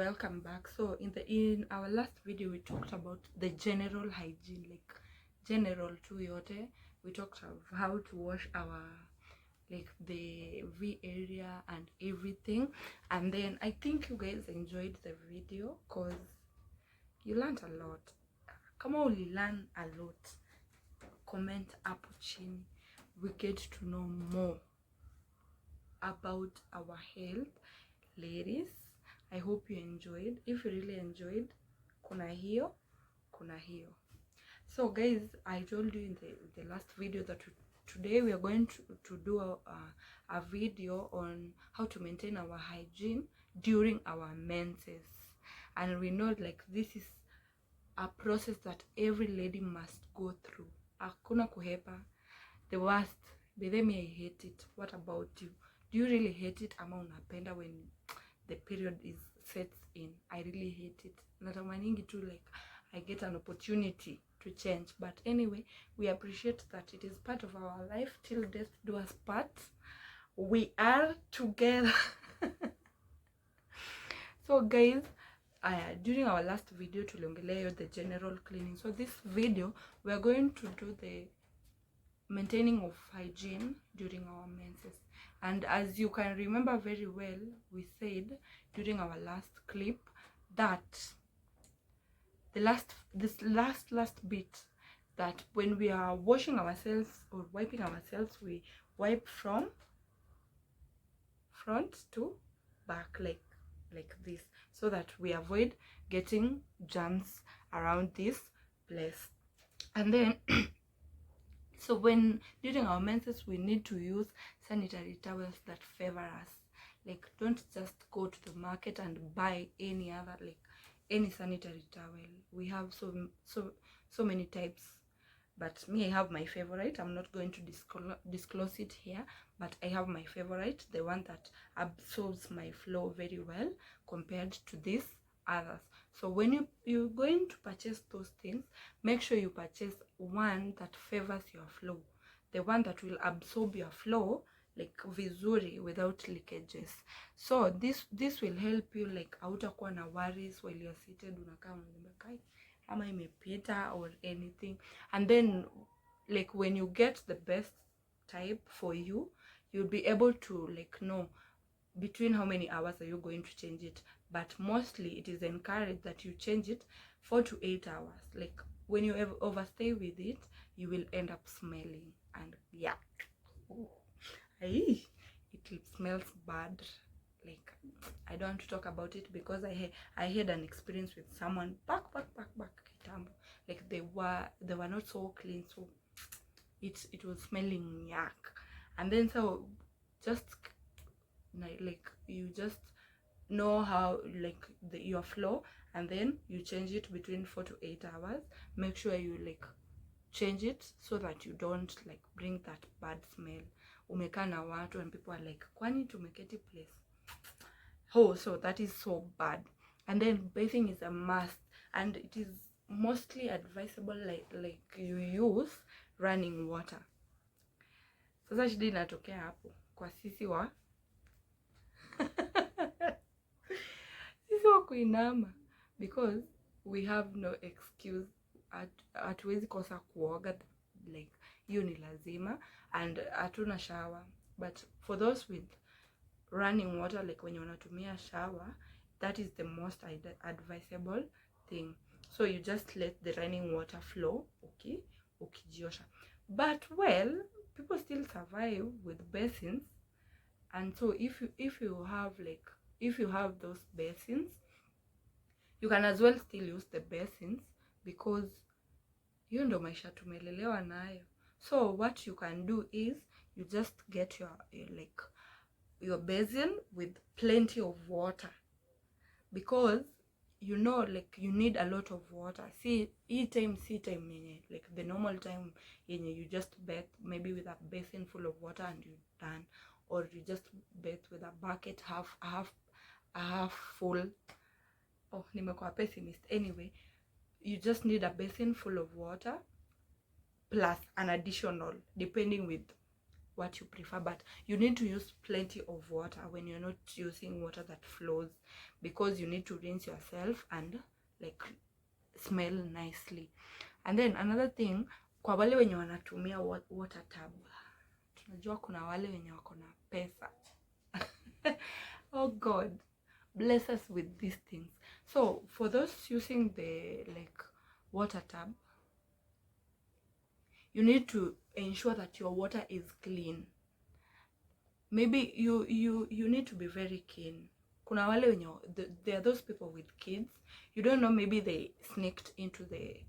welcome back. So in our last video we talked about the general hygiene, like general tu yote. We talked of how to wash our like the V area and everything, and then I think you guys enjoyed the video because you learned a lot. Kama uli learn a lot, comment hapo chini. We get to know more about our health, ladies. I hope you enjoyed. If you really enjoyed, kuna hiyo. So guys, I told you in the last video that today we are going to do a video on how to maintain our hygiene during our menses. And we know like this is a process that every lady must go through. Hakuna kuhepa. The worst. Believe me, I hate it. What about you? Do you really hate it? Ama unapenda when the period is sets in? I really hate it. Natamaningi too, like I get an opportunity to change. But anyway, we appreciate that it is part of our life. Till death do us part. We are together. So guys, during our last video tuliongelea the general cleaning. So this video we are going to do the maintaining of hygiene during our menses. And as you can remember very well, we said during our last clip that this last bit, that when we are washing ourselves or wiping ourselves, we wipe from front to back, like this, so that we avoid getting germs around this place. And then so when during our menses, we need to use sanitary towels that favor us. Like, don't just go to the market and buy any other, like any sanitary towel. We have so many types, but me, I have my favorite. I'm not going to disclose it here, but I have my favorite, the one that absorbs my flow very well compared to these others. So when you're going to purchase those things, make sure you purchase one that favors your flow, the one that will absorb your flow like vizuri without leakages. So this will help you, like hautakuwa na worries while you're seated unakaa umekai ama imepita or anything. And then like when you get the best type for you, you'll be able to like know between how many hours are you going to change it. But mostly it is encouraged that you change it 4 to 8 hours. Like when you overstay with it, you will end up smelling, and yeah, it smells bad. Like I don't want to talk about it because I had an experience with someone back kitambo. Like they were not so clean, so it was smelling yuck. And then so just like you just know how like your flow, and then you change it between 4 to 8 hours. Make sure you like change it so that you don't like bring that bad smell. Umekaa na watu and people are like, kwani tumeketi place? Oh, so that is so bad. And then bathing is a must, and it is mostly advisable like you use running water. Sasa shida inatokea hapo kwa sisi wa kuinama, because we have no excuse. Hatuwezi kosa kuoga, like hiyo ni lazima, and hatuna shower. But for those with running water, like when you unatumia shower, that is the most advisable thing. So you just let the running water flow, okay, ukijiosha. But well, people still survive with basins, and so if you have those basins, you can as well still use the basins, because hiyo ndo maisha tumelelewa nayo. So what you can do is you just get your basin with plenty of water, because you know like you need a lot of water. See time yenye like the normal time yenye you just bathe maybe with a basin full of water and you're done, or you just bathe with a bucket half full. Oh, nimekuwa pessimist. Anyway, you just need a basin full of water plus an additional, depending with what you prefer, but you need to use plenty of water when you're not using water that flows, because you need to rinse yourself and like smell nicely. And then another thing, kwa wale wenye wanatumia water tub, tunajua kuna wale wenye wako na pesa. Oh God, bless us with these things. So for those using the like water tub, you need to ensure that your water is clean. Maybe you need to be very keen. Kuna wale wenye, there are those people with kids, you don't know, maybe they sneaked into the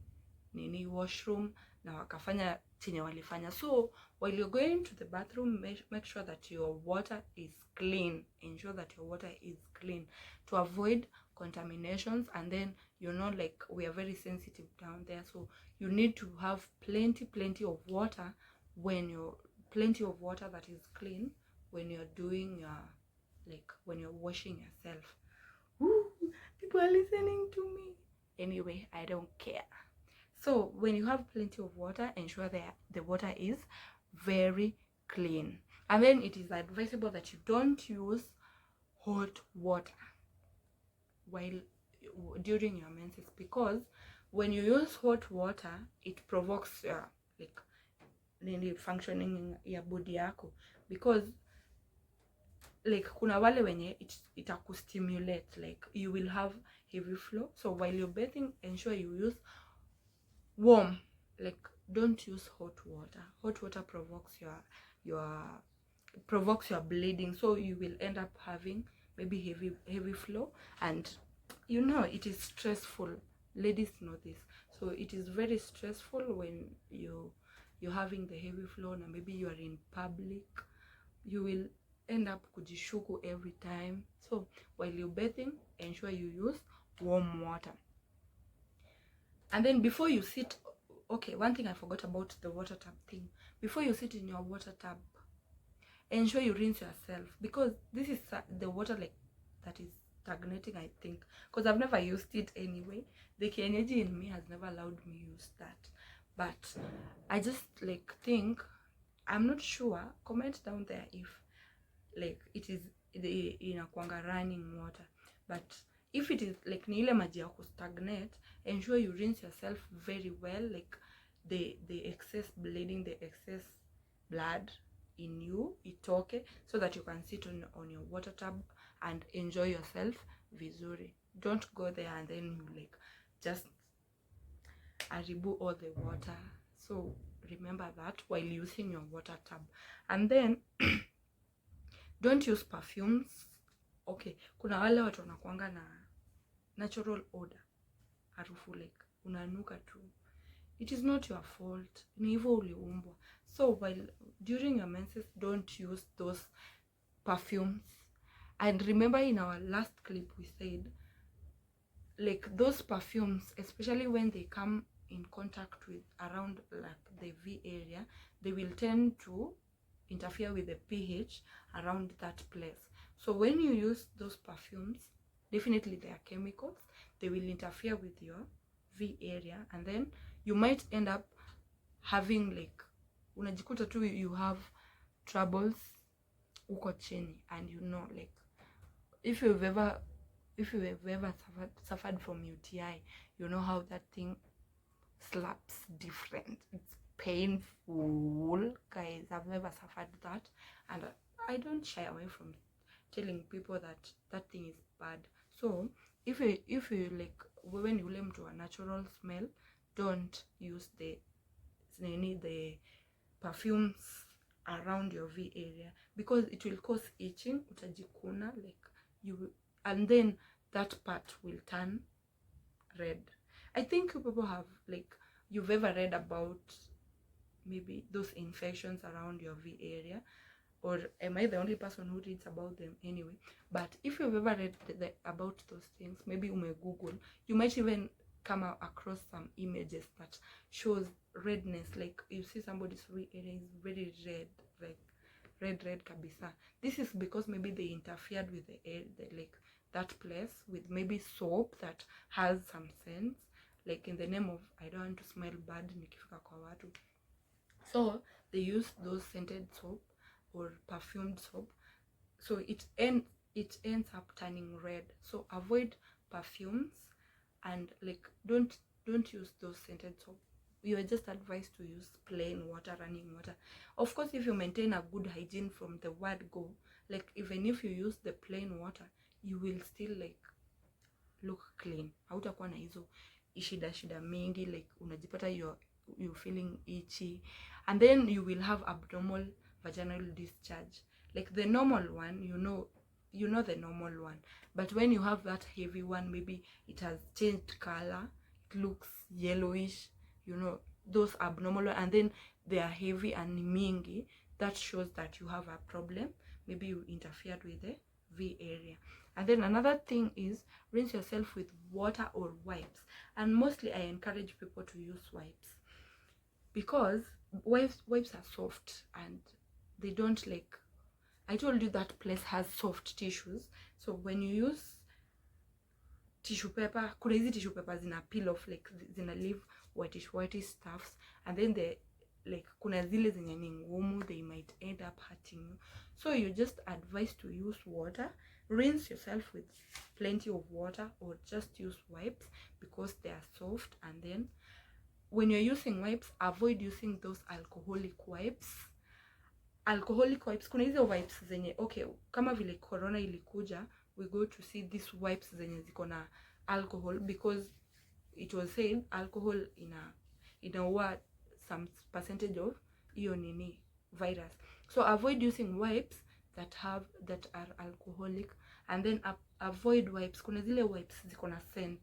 washroom na wakafanya chenye walifanya. So while you're going to the bathroom, make sure that your water is clean. Ensure that your water is clean to avoid contaminations. And then, you know, like we are very sensitive down there, so you need to have plenty of water when you're that is clean when you're doing your like when you're washing yourself. Woo, people are listening to me. Anyway, I don't care. So when you have plenty of water, ensure that the water is very clean. And then it is advisable that you don't use hot water while during your menses, because when you use hot water, it provokes like functioning ya body yako, because like kuna wale wenye itakustimulate, like you will have heavy flow. So while you're bathing, ensure you use warm, like don't use hot water. Hot water provokes your bleeding, so you will end up having maybe heavy flow, and you know it is stressful. Ladies know this, so it is very stressful when you're having the heavy flow, and maybe you are in public, you will end up kujishuku every time. So while you're bathing, ensure you use warm water. And then before you sit, okay, one thing I forgot about the water tub thing, before you sit in your water tub, ensure you rinse yourself, because this is the water like that is stagnating, I think, because I've never used it anyway. The kienyeji in me has never allowed me use that, but I just like think, I'm not sure, comment down there if like it is inakuanga running water, but if it is like ni ile maji ya kustagnate, ensure you rinse yourself very well, like the excess bleeding, the excess blood in you itoke, so that you can sit on your water tub and enjoy yourself vizuri. Don't go there and then you like just aribu all the water. So remember that while using your water tub. And then don't use perfumes. Okay, kuna wale watu wanakuanga na natural odor, harufu like unanuka tu. It is not your fault, ni hivyo uliumbwa. So while during your menses, don't use those perfumes. And remember, in our last clip we said, like those perfumes, especially when they come in contact with around like the V area, they will tend to interfere with the pH around that place. So when you use those perfumes, definitely they are chemicals, they will interfere with your V area, and then you might end up having like unajikuta tu you have troubles uko chini. And you know, like if you've ever suffered from UTI, you know how that thing slaps different. It's painful, guys. I've never suffered that, and I don't shy away from telling people that that thing is bad. So if you like, when you learn to a natural smell, don't use the perfumes around your V area, because it will cause itching, utajikuna, like you, and then that part will turn red. I think people have like, you've ever read about maybe those infections around your V area, or am I the only person who reads about them anyway? But if you've ever read about those things, maybe you may Google, you might even come across some images that shows redness, like you see somebody's V area is very red, like red kabisa. This is because maybe they interfered with the air, like that place, with maybe soap that has some scents, like in the name of I don't want to smell bad nikifika kwa watu. So they use those scented soap, or perfumed soap, so it ends up turning red. So avoid perfumes, and like don't use those scented soap. You are just advised to use plain water, running water. Of course, if you maintain a good hygiene from the word go, like even if you use the plain water, you will still like look clean. Hautakuwa na hizo shida mingi, like unajipata you feeling itchy, and then you will have abnormal vaginal discharge. Like the normal one, you know the normal one, but when you have that heavy one, maybe it has changed color, it looks yellowish, you know, those abnormal, and then they are heavy and mingy, that shows that you have a problem. Maybe you interfered with the V area. And then another thing is rinse yourself with water or wipes, and mostly I encourage people to use wipes, because wipes are soft and they don't, like I told you, that place has soft tissues. So when you use tissue paper, kuna hizi tissue paper zina peel off, like zina leave whitish stuffs, and then they like kuna zile zenye ni ngumu, they might end up hurting you. So you just advise to use water, rinse yourself with plenty of water, or just use wipes because they are soft. And then when you're using wipes, avoid using those alcoholic wipes. Kuna hizo wipes zenye, okay, kama vile corona ilikuja, we go to see these wipes zenye ziko na alcohol, because it was said alcohol inaua some percentage of hiyo nini virus. So avoid using wipes that are alcoholic, and then avoid wipes, kuna zile wipes ziko na scent,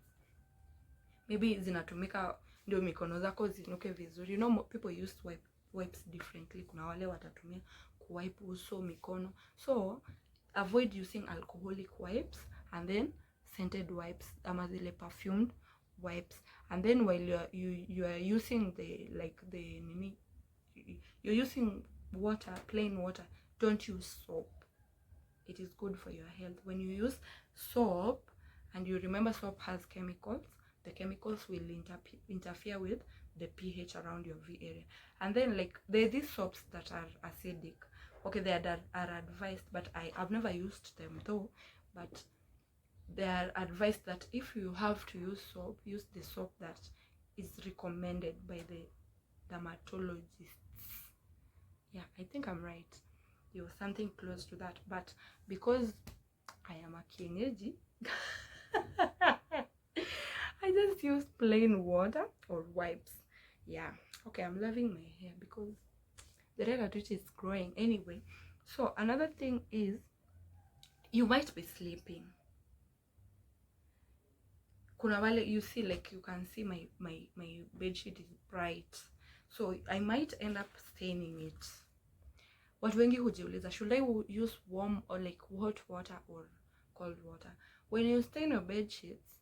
maybe zinatumika ndio mikono zako zinuke vizuri. You know, people use wipes differently. Kuna wale watatumia kuwipe uso, mikono. So avoid using alcoholic wipes, and then scented wipes, ama zile perfumed wipes. And then while you are using you're using water, plain water, don't use soap. It is good for your health. When you use soap, and you remember soap has chemicals, the chemicals will interfere with the pH around your V area. And then like there are these soaps that are acidic. Okay, they are advised, but I've never used them though, but they are advised that if you have to use soap, use the soap that is recommended by the dermatologists. Yeah, I think I'm right. There was something close to that, but because I am a kienyeji, I just use plain water or wipes. Yeah, okay, I'm loving my hair because the red at which is growing anyway. So another thing is, you might be sleeping. Kuna wale, you see, like you can see my bed sheet is bright, so I might end up staining it. Watu wengi hujiuliza, should I use warm or like hot water or cold water? When you stain your bed sheets,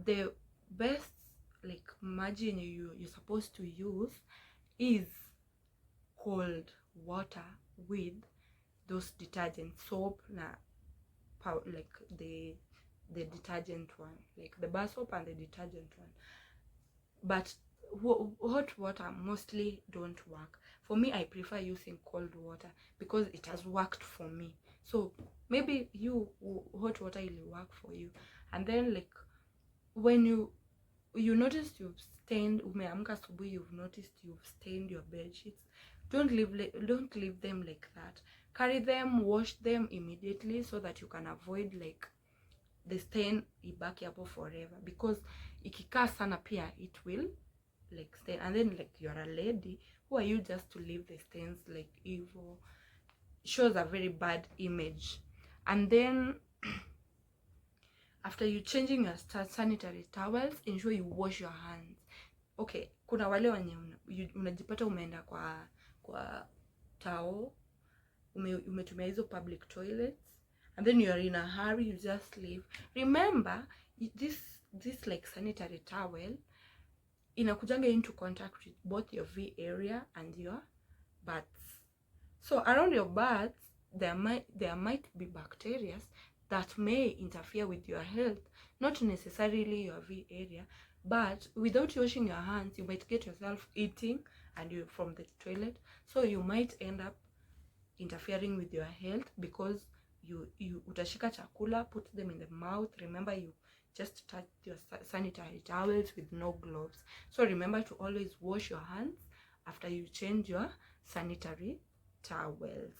the best like margin you're supposed to use is cold water with those detergent soap, like the detergent one, like the bar soap and the detergent one. But hot water mostly don't work for me. I prefer using cold water because it has worked for me. So maybe hot water will work for you. And then like when you notice you've stained, umeamka asubuhi, you've noticed you've stained your bed sheets, don't leave them like that. Carry them, wash them immediately, so that you can avoid like the stain ibaki hapo forever, because ikikaa sana pia it will like stain. And then like you're a lady, who are you just to leave the stains like evil? Shows a very bad image. And then after you changing your sanitary towels, ensure you wash your hands. Okay, kuna wale wenye unajipata umeenda kwa tao, umetumia hizo public toilets, and then you are in a hurry, you just leave. Remember, this like sanitary towel inakujanga into contact with both your V area and your butts. So around your butts, there might be bacteria that may interfere with your health, not necessarily your V area, but without washing your hands, you might get yourself eating and you from the toilet, so you might end up interfering with your health, because you utashika chakula, put them in the mouth. Remember, you just touch your sanitary towels with no gloves. So remember to always wash your hands after you change your sanitary towels.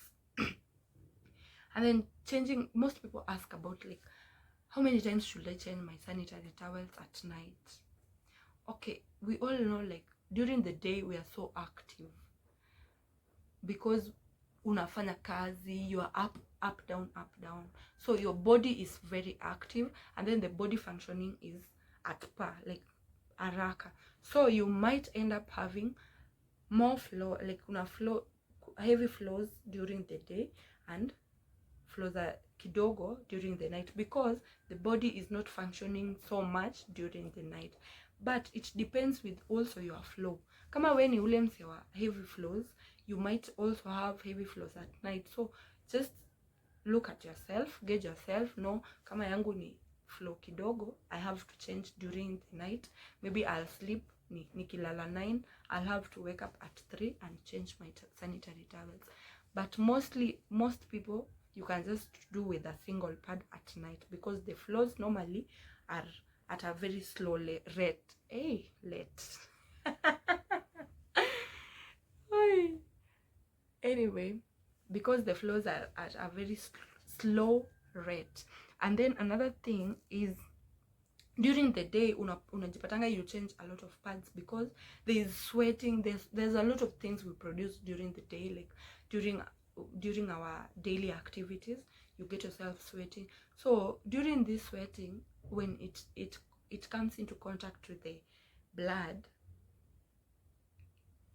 And then changing, most people ask about like, how many times should I change my sanitary towels at night? Okay, we all know like during the day we are so active because unafanya kazi, you are up down, so your body is very active, and then the body functioning is at par, like haraka. So you might end up having more flow, like heavy flows during the day and flows are kidogo during the night, because the body is not functioning so much during the night. But it depends with also your flow. Kama when you ule mse wa heavy flows, you might also have heavy flows at night. So just look at yourself, gauge yourself, know kama yangu ni flow kidogo, I have to change during the night. Maybe I'll sleep nikilala 9, I'll have to wake up at 3 and change my sanitary towels. But most people, you can just do with a single pad at night, because the flows normally are at a very slow rate. Anyway, because the flows are at a very slow rate. And then another thing is, during the day unajipatanga you change a lot of pads, because there is sweating, there's a lot of things we produce during the day, like during our daily activities, you get yourself sweating. So during this sweating, when it comes into contact with the blood,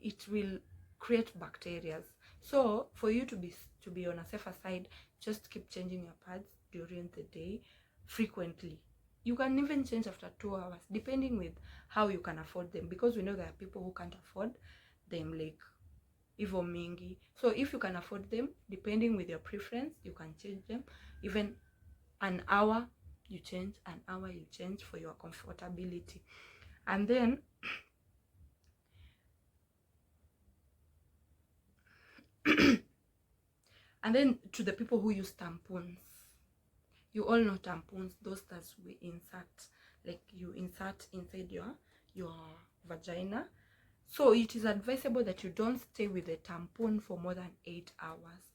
it will create bacteria. So for you to be on a safer side, just keep changing your pads during the day frequently. You can even change after 2 hours, depending with how you can afford them, because we know there are people who can't afford them, like Ivo Mingi. So if you can afford them, depending with your preference, you can change them. Even an hour you change, an hour you change for your comfortability. And then and then to the people who use tampons, you all know tampons, those that we insert, like you insert inside your vagina. So it is advisable that you don't stay with the tampon for more than 8 hours.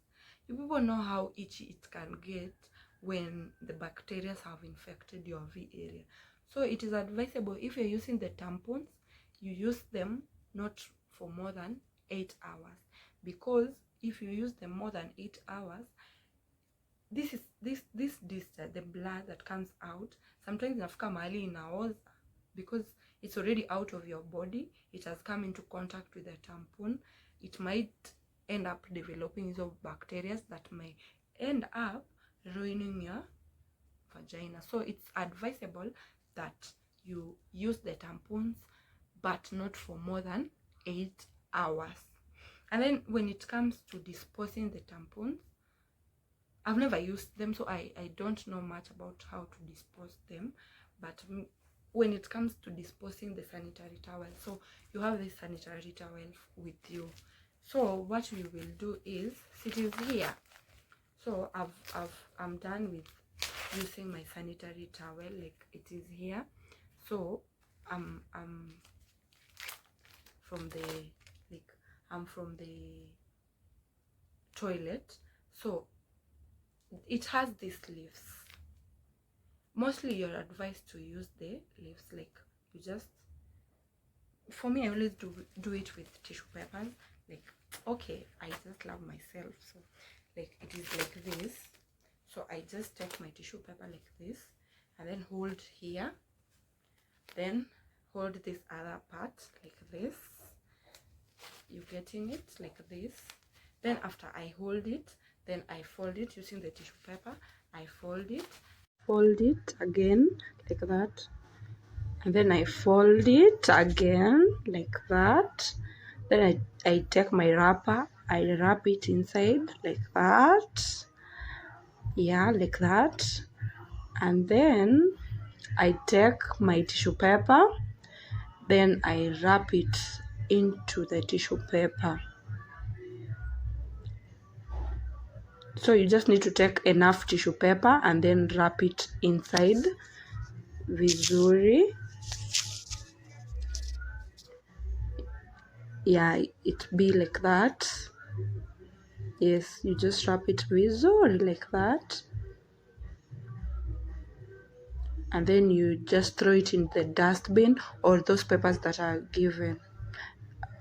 You people know how itchy it can get when the bacteria have infected your V area. So it is advisable, if you're using the tampons, you use them not for more than 8 hours, because if you use them more than 8 hours, this discharge, the blood that comes out, sometimes inafika mahali inaoza, because it's already out of your body, it has come into contact with the tampon. It might end up developing these bacteria that may end up ruining your vagina. So it's advisable that you use the tampons, but not for more than 8 hours. And then when it comes to disposing the tampons, I've never used them, so I don't know much about how to dispose them. But when it comes to disposing the sanitary towel, so you have this sanitary towel with you. So what we will do is, it is here. So I'm done with using my sanitary towel, like it is here. So I'm from the toilet. So it has these leaves. Mostly you're advised to use the leaves, like you just, for me, I always do it with tissue papers. Like, okay, I just love myself, so like it is like this. So I just take my tissue paper like this, and then hold here, then hold this other part like this. You getting it? Like this. Then after I hold it, then I fold it using the tissue paper. I fold it again like that, and then I fold it again like that. Then I take my wrapper, I wrap it inside like that, yeah, like that. And then I take my tissue paper, then I wrap it into the tissue paper. So you just need to take enough tissue paper and then wrap it inside vizuri. Yeah, it be like that. Yes, you just wrap it vizuri like that, and then you just throw it in the dustbin or those papers that are given.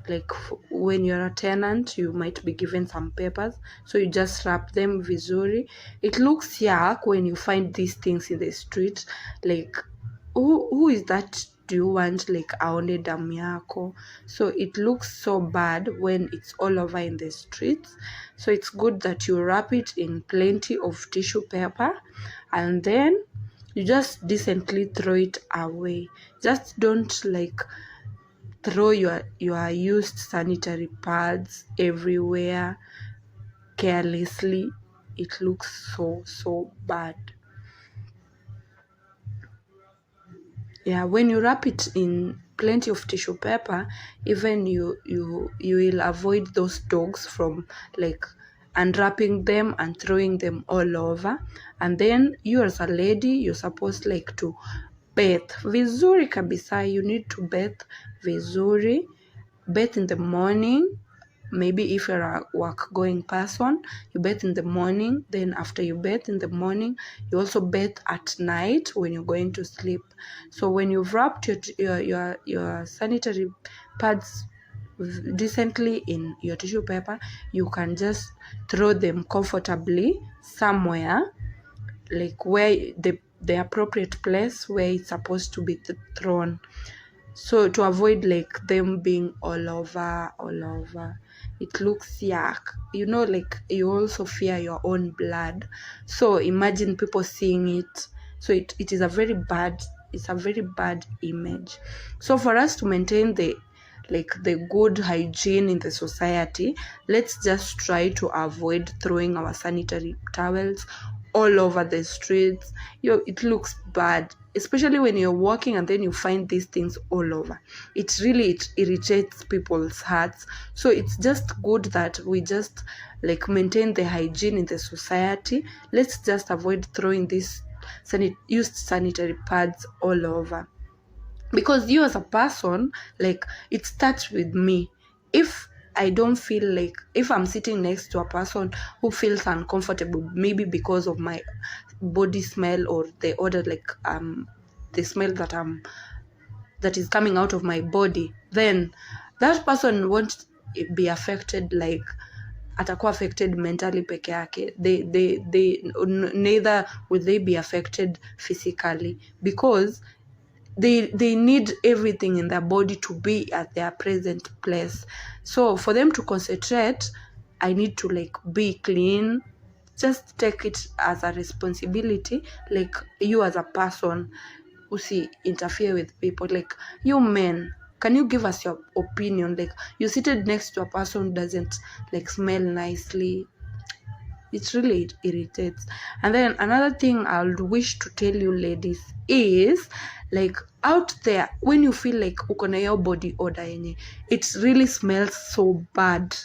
Like when you're a tenant, you might be given some papers, so you just wrap them vizuri. It looks yuck when you find these things in the street. Like who is that? Do you want like aone damu yako? So it looks so bad when it's all over in the streets. So it's good that you wrap it in plenty of tissue paper, and then you just decently throw it away. Just don't like throw your used sanitary pads everywhere carelessly. It looks so bad. Yeah, when you wrap it in plenty of tissue paper, even you will avoid those dogs from like unwrapping them and throwing them all over. And then you as a lady, you're supposed like to bathe vizuri kabisa. You need to bathe vizuri. Bathe in the morning. Maybe if you're a work going person, you bathe in the morning. Then after you bathe in the morning, you also bathe at night when you're going to sleep. So when you've wrapped your sanitary pads decently in your tissue paper, you can just throw them comfortably somewhere, like where the appropriate place where it's supposed to be thrown. So to avoid like them being all over, it looks yuck. You know, like you also fear your own blood. So imagine people seeing it. So it is a very bad, it's a very bad image. So for us to maintain the good hygiene in the society, let's just try to avoid throwing our sanitary towels all over the streets. It looks bad, especially when you're walking and then you find these things all over. It irritates people's hearts. So it's just good that we just like maintain the hygiene in the society. Let's just avoid throwing these used sanitary pads all over, because you as a person, like it starts with me. If I don't feel like, if I'm sitting next to a person who feels uncomfortable, maybe because of my body smell or the odor, like the smell that is coming out of my body, then that person won't be affected, like atakuwa affected mentally peke yake. They neither will they be affected physically, because they need everything in their body to be at their present place. So for them to concentrate, I need to like be clean. Just take it as a responsibility, like you as a person, usi interfere with people. Like you men, can you give us your opinion? Like you seated next to a person who doesn't like smell nicely. It really irritates. And then another thing I would wish to tell you ladies is, like out there, when you feel like uko na your body odor yenye it really smells so bad,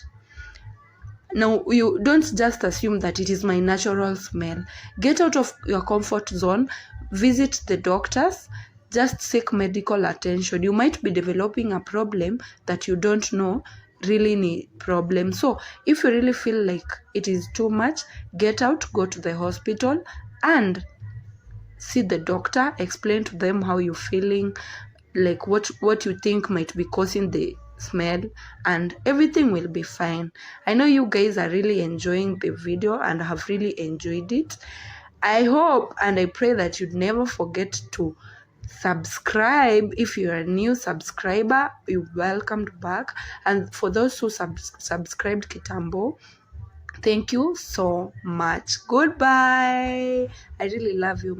now you don't just assume that it is my natural smell. Get out of your comfort zone, visit the doctors, just seek medical attention. You might be developing a problem that you don't know really need problem. So if you really feel like it is too much, get out, go to the hospital and see the doctor, explain to them how you're feeling, like what you think might be causing the smell, and everything will be fine. I know you guys are really enjoying the video and have really enjoyed it. I hope and I pray that you'd never forget to subscribe. If you're a new subscriber, you're welcomed back, and for those who subscribed kitambo, thank you so much. Goodbye. I really love you.